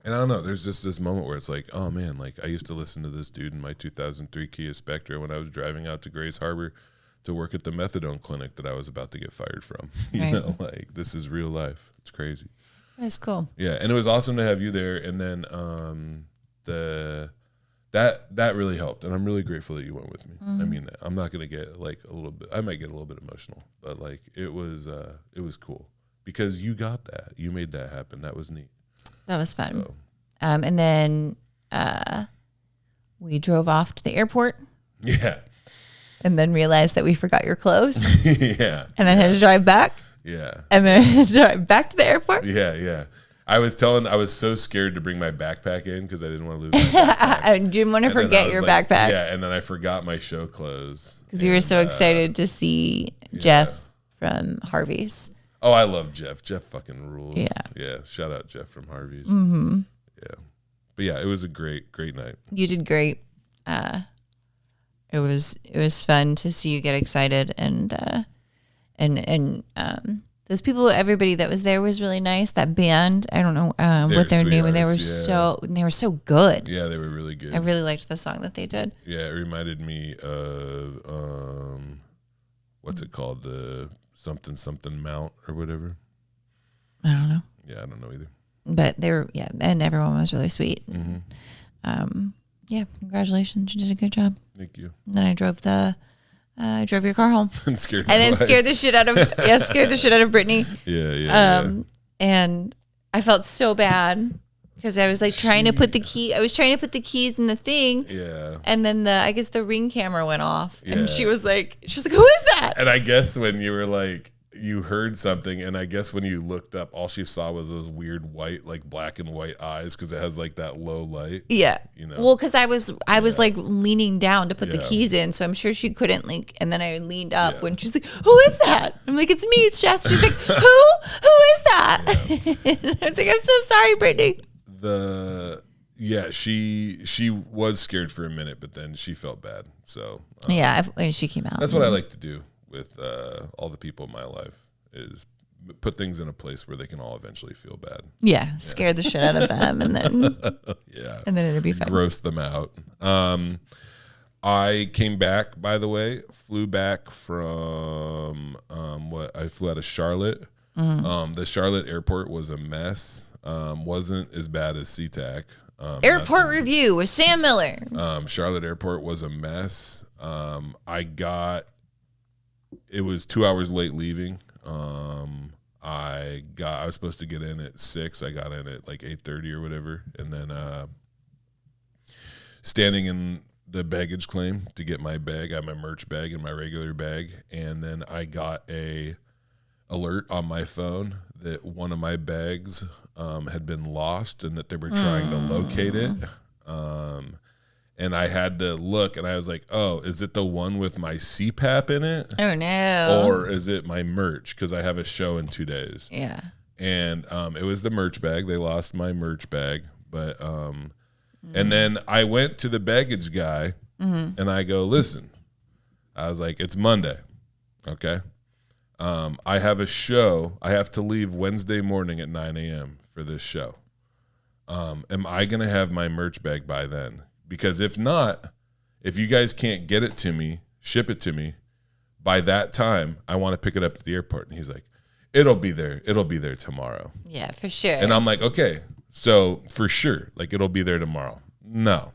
And I don't know, there's just this moment where it's like, oh man, like I used to listen to this dude in my 2003 Kia Spectra when I was driving out to Grace Harbor to work at the methadone clinic that I was about to get fired from. Like this is real life. It's crazy. That's cool. Yeah, and it was awesome to have you there. And then that really helped, and I'm really grateful that you went with me. I mean, I'm not gonna get like a little bit. I might get a little bit emotional, but like it was cool because you got that. You made that happen. That was neat. That was fun. So. And then we drove off to the airport. Yeah. And then realized that we forgot your clothes. Yeah. And then had to drive back. Yeah. And then drive back to the airport. Yeah. I was so scared to bring my backpack in because I didn't want to lose my backpack. I didn't want to forget your backpack. Yeah, and then I forgot my show clothes. Because you were so excited to see Jeff from Harvey's. Oh, I love Jeff. Jeff fucking rules. Yeah. Shout out Jeff from Harvey's. Mm-hmm. Yeah. But yeah, it was a great night. You did great. It was fun to see you get excited and those people, everybody that was there was really nice. That band, I don't know what their name, and they were so good. Yeah, they were really good. I really liked the song that they did. Yeah, it reminded me of what's it called? The something Mount or whatever. I don't know. Yeah, I don't know either. But they were, and everyone was really sweet. Yeah, congratulations. You did a good job. Thank you. And then I drove your car home. And scared the shit out of Brittany. Yeah. And I felt so bad because I was like trying to put the keys in the thing. Yeah. And then I guess the Ring camera went off. Yeah. And she was like, who is that? And I guess when you were like, you heard something, and I guess when you looked up, all she saw was those weird white, like black and white eyes, because it has like that low light. Yeah. You know. Well, because I was like leaning down to put the keys in, so I'm sure she couldn't link. And then I leaned up when she's like, "Who is that?" I'm like, "It's me, it's Jess." She's like, "Who? Who is that?" Yeah. I was like, "I'm so sorry, Brittany." She was scared for a minute, but then she felt bad. So and she came out. That's what I like to do with all the people in my life, is put things in a place where they can all eventually feel bad. Yeah, scare the shit out of them, and then and then it'll be fun. Gross them out. I came back, by the way, flew back from I flew out of Charlotte. The Charlotte airport was a mess. Wasn't as bad as SeaTac. Airport review with Sam Miller. Charlotte airport was a mess. It was 2 hours late leaving. I was supposed to get in at 6. I got in at like 8:30 or whatever, and then standing in the baggage claim to get my bag. I had my merch bag and my regular bag, and then I got a alert on my phone that one of my bags had been lost and that they were trying to locate it. And I had to look, and I was like, "Oh, is it the one with my CPAP in it? Oh no! Or is it my merch? Because I have a show in 2 days." Yeah. And it was the merch bag. They lost my merch bag, but and then I went to the baggage guy, and I go, "Listen," I was like, "It's Monday, okay? I have a show. I have to leave Wednesday morning at 9 a.m. for this show. Am I gonna have my merch bag by then? Because if not, if you guys can't get it to me, ship it to me by that time, I want to pick it up at the airport." And he's like, "It'll be there. It'll be there tomorrow." Yeah, for sure. And I'm like, "Okay, so for sure, like it'll be there tomorrow." No.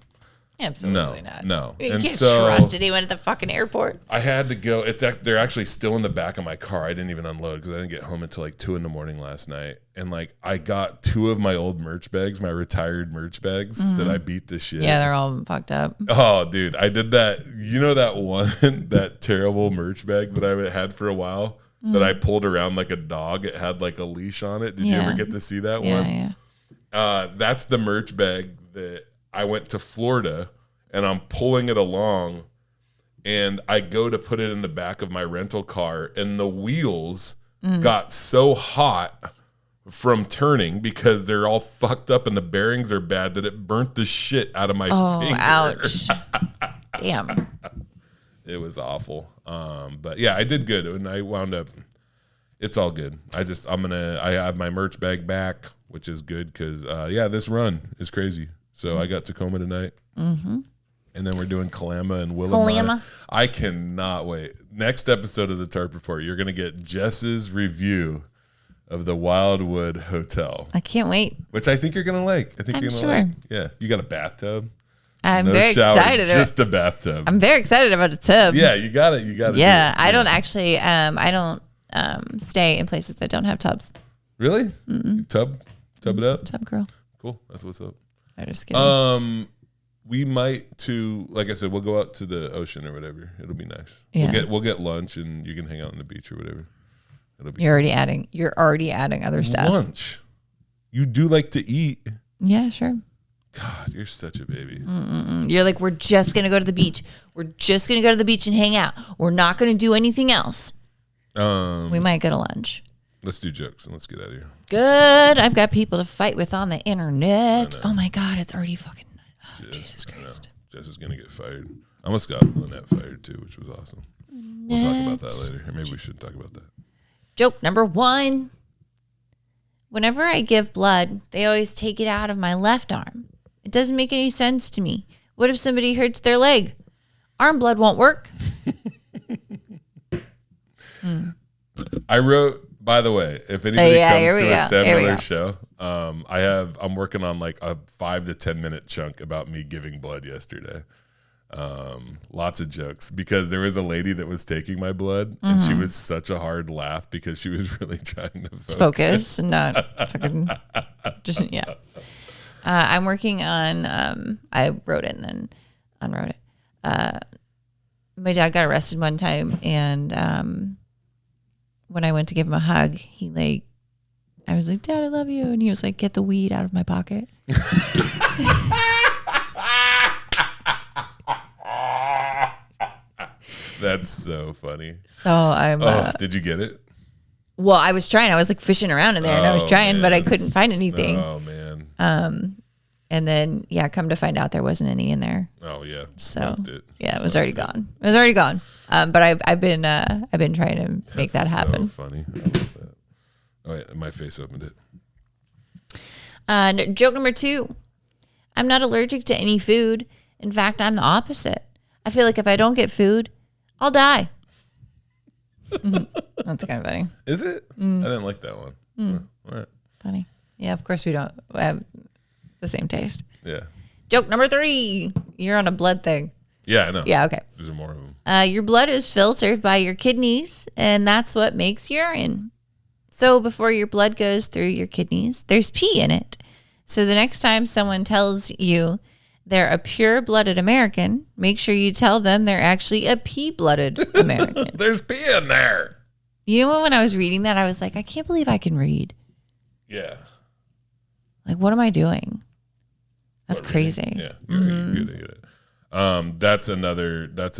Absolutely not. No. You can't trust anyone at the fucking airport. I had to go. They're actually still in the back of my car. I didn't even unload because I didn't get home until like 2 a.m. last night. And like I got 2 of my old merch bags, my retired merch bags that I beat to shit. Yeah, they're all fucked up. Oh, dude, I did that. You know that one, that terrible merch bag that I had for a while that I pulled around like a dog? It had like a leash on it. Did you ever get to see that one? Yeah. That's the merch bag that I went to Florida, and I'm pulling it along, and I go to put it in the back of my rental car, and the wheels got so hot from turning because they're all fucked up and the bearings are bad that it burnt the shit out of my finger. Ouch. Damn. It was awful. But yeah, I did good, and I wound up, it's all good. I have my merch bag back, which is good because this run is crazy. So I got Tacoma tonight. And then we're doing Kalama and Willamette. I cannot wait. Next episode of the Tarp Report, you're going to get Jess's review of the Wildwood Hotel. I can't wait. Which I think you're going to like. I think I'm you're going to sure. like. Yeah. You got a bathtub. I'm very excited. Just a bathtub. I'm very excited about a tub. Yeah, you got it. Yeah, I don't actually, I don't stay in places that don't have tubs. Really? Tub it up? Tub girl. Cool. That's what's up. I'm just kidding. We might like I said, we'll go out to the ocean or whatever. It'll be nice. Yeah. We'll get lunch and you can hang out on the beach or whatever. It'll be You're already adding other stuff. Lunch. You do like to eat. Yeah, sure. God, you're such a baby. You're like, we're just gonna go to the beach. We're just gonna go to the beach and hang out. We're not gonna do anything else. We might go to lunch. Let's do jokes and let's get out of here. Good. I've got people to fight with on the internet. Oh my God, it's already fucking. Oh, Jesus Christ. Jess is gonna get fired. I almost got Lynette fired too, which was awesome. We'll talk about that later. Or maybe we should talk about that. Joke number 1. Whenever I give blood, they always take it out of my left arm. It doesn't make any sense to me. What if somebody hurts their leg? Arm blood won't work. I wrote By the way, if anybody comes to a Sam Here we Miller go. show, I'm working on like a 5 to 10 minute chunk about me giving blood yesterday. Lots of jokes because there was a lady that was taking my blood and she was such a hard laugh because she was really trying to Focus, not fucking. Just, yeah. I'm working on. I wrote it and then unwrote it. My dad got arrested one time, and when I went to give him a hug, I was like, "Dad, I love you," and he was like, "Get the weed out of my pocket." That's so funny. So I'm. Did you get it? Well, I was trying. I was like fishing around in there, and I was trying, but I couldn't find anything. Oh man. And then come to find out there wasn't any in there. Oh yeah. So it was already gone. It was already gone. But I've been trying to make that happen. So funny. I love that. Oh wait, my face opened it. Joke number 2. I'm not allergic to any food. In fact, I'm the opposite. I feel like if I don't get food, I'll die. That's kind of funny. Is it? I didn't like that one. All right. Funny. Yeah, of course we don't have the same taste. Yeah. Joke number 3. You're on a blood thing. Yeah, I know. Yeah, okay. There's more of them. Your blood is filtered by your kidneys, and that's what makes urine. So before your blood goes through your kidneys, there's pee in it. So the next time someone tells you they're a pure-blooded American, make sure you tell them they're actually a pea-blooded American. There's pee in there. You know, when I was reading that, I was like, I can't believe I can read. Yeah. Like, what am I doing? That's crazy. Yeah. You're good. That's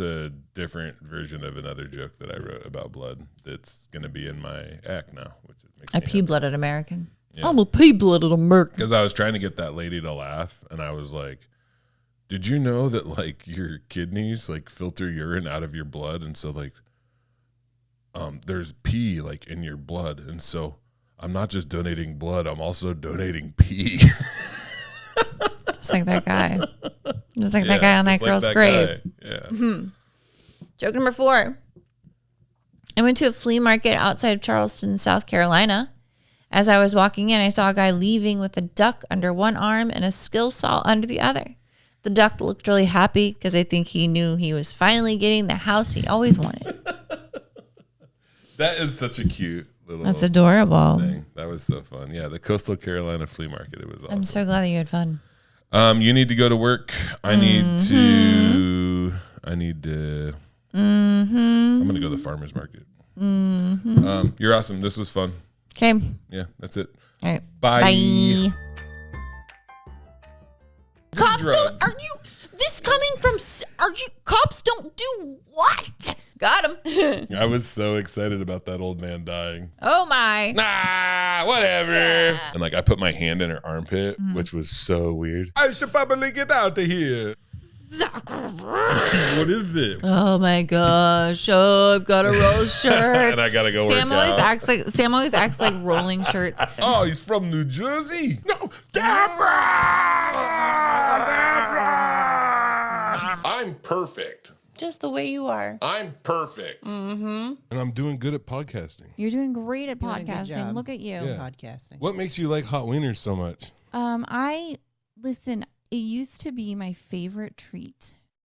a different version of another joke that I wrote about blood that's going to be in my act now. Which makes A me pea-blooded American. Yeah. I'm a pea-blooded American. Because I was trying to get that lady to laugh, and I was like, did you know that, like, your kidneys, like, filter urine out of your blood? And so, like, there's pee, like, in your blood. And so I'm not just donating blood, I'm also donating pee. Just like that guy. Just like that guy on that girl's grave. Yeah. Joke number 4. I went to a flea market outside of Charleston, South Carolina. As I was walking in, I saw a guy leaving with a duck under one arm and a skill saw under the other. The duck looked really happy because I think he knew he was finally getting the house he always wanted. That is such a cute little That's adorable. thing. That was so fun. Yeah, the Coastal Carolina flea market. It was awesome. I'm so glad that you had fun. You need to go to work. I need to. I'm gonna go to the farmer's market. You're awesome. This was fun. Okay. Yeah, that's it. All right. Bye. Bye. Cops drugs. don't, cops don't do what? Got him. I was so excited about that old man dying. Oh my. Nah, whatever. Yeah. And like I put my hand in her armpit, which was so weird. I should probably get out of here. What is it? Oh my gosh! Oh, I've got a roll shirt, and I gotta go Sam work always out. Sam always acts like rolling shirts. Oh, he's from New Jersey. No, Deborah! I'm perfect. Just the way you are. I'm perfect. Mm-hmm. And I'm doing good at podcasting. You're doing great at Doing a good podcasting. job. Look at you. Yeah. Podcasting. What makes you like hot wieners so much? Listen. It used to be my favorite treat